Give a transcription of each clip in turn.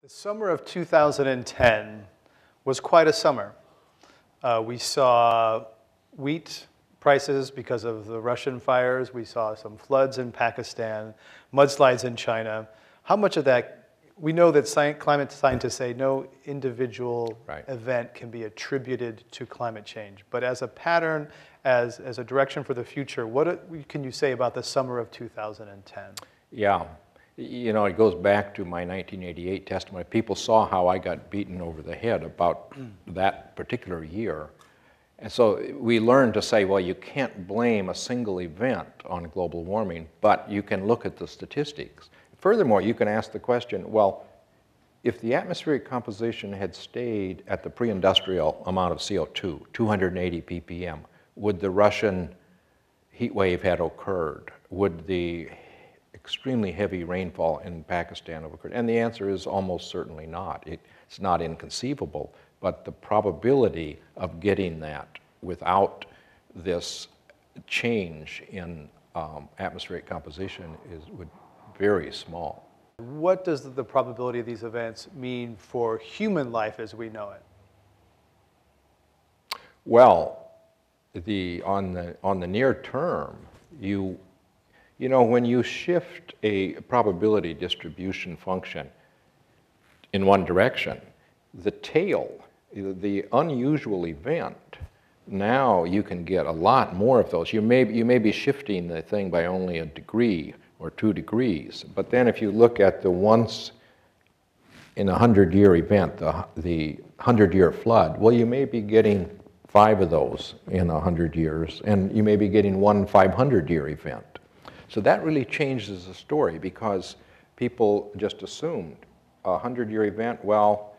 The summer of 2010 was quite a summer. We saw wheat prices because of the Russian fires. We saw some floods in Pakistan, mudslides in China. How much of that, we know that climate scientists say no individual event can be attributed to climate change. But as a pattern, as a direction for the future, what can you say about the summer of 2010? Yeah. You know, it goes back to my 1988 testimony. People saw how I got beaten over the head about that particular year. And so we learned to say, well, you can't blame a single event on global warming, but you can look at the statistics. Furthermore, you can ask the question, well, if the atmospheric composition had stayed at the pre-industrial amount of CO2, 280 ppm, would the Russian heat wave had occurred? Would the extremely heavy rainfall in Pakistan have occurred? And the answer is almost certainly not. It's not inconceivable, but the probability of getting that without this change in atmospheric composition would be very small. What does the probability of these events mean for human life as we know it? Well, on the near term, you know, when you shift a probability distribution function in one direction, the tail, the unusual event, now you can get a lot more of those. You may be shifting the thing by only a degree or 2 degrees, but then if you look at the once in a 100-year event, the 100-year flood, well, you may be getting 5 of those in 100 years, and you may be getting one 500-year event. So that really changes the story because people just assumed a 100-year event, well,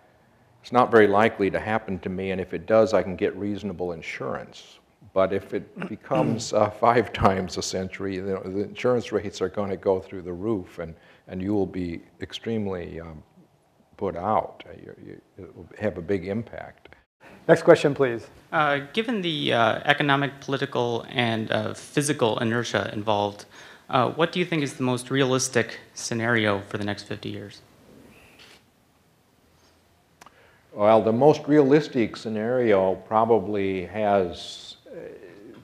it's not very likely to happen to me, and if it does, I can get reasonable insurance. But if it becomes 5 times a century, the insurance rates are going to go through the roof, and you will be extremely put out. It will have a big impact. Next question, please. Given the economic, political, and physical inertia involved, what do you think is the most realistic scenario for the next 50 years? Well, the most realistic scenario probably has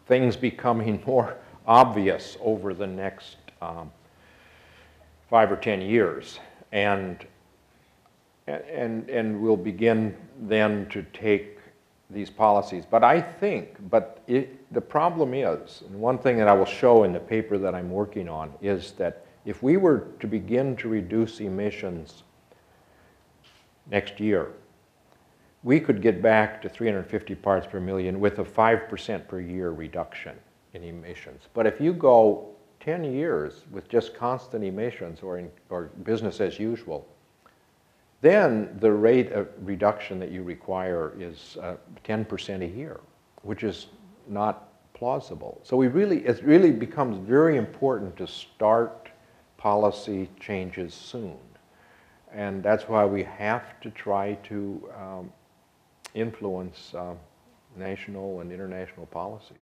things becoming more obvious over the next 5 or 10 years. And we'll begin then to take these policies. But I think, the problem is, and one thing that I will show in the paper that I'm working on, is that if we were to begin to reduce emissions next year, we could get back to 350 parts per million with a 5% per year reduction in emissions. But if you go 10 years with just constant emissions or business as usual, then the rate of reduction that you require is 10% a year, which is not plausible. So it really becomes very important to start policy changes soon. And that's why we have to try to influence national and international policy.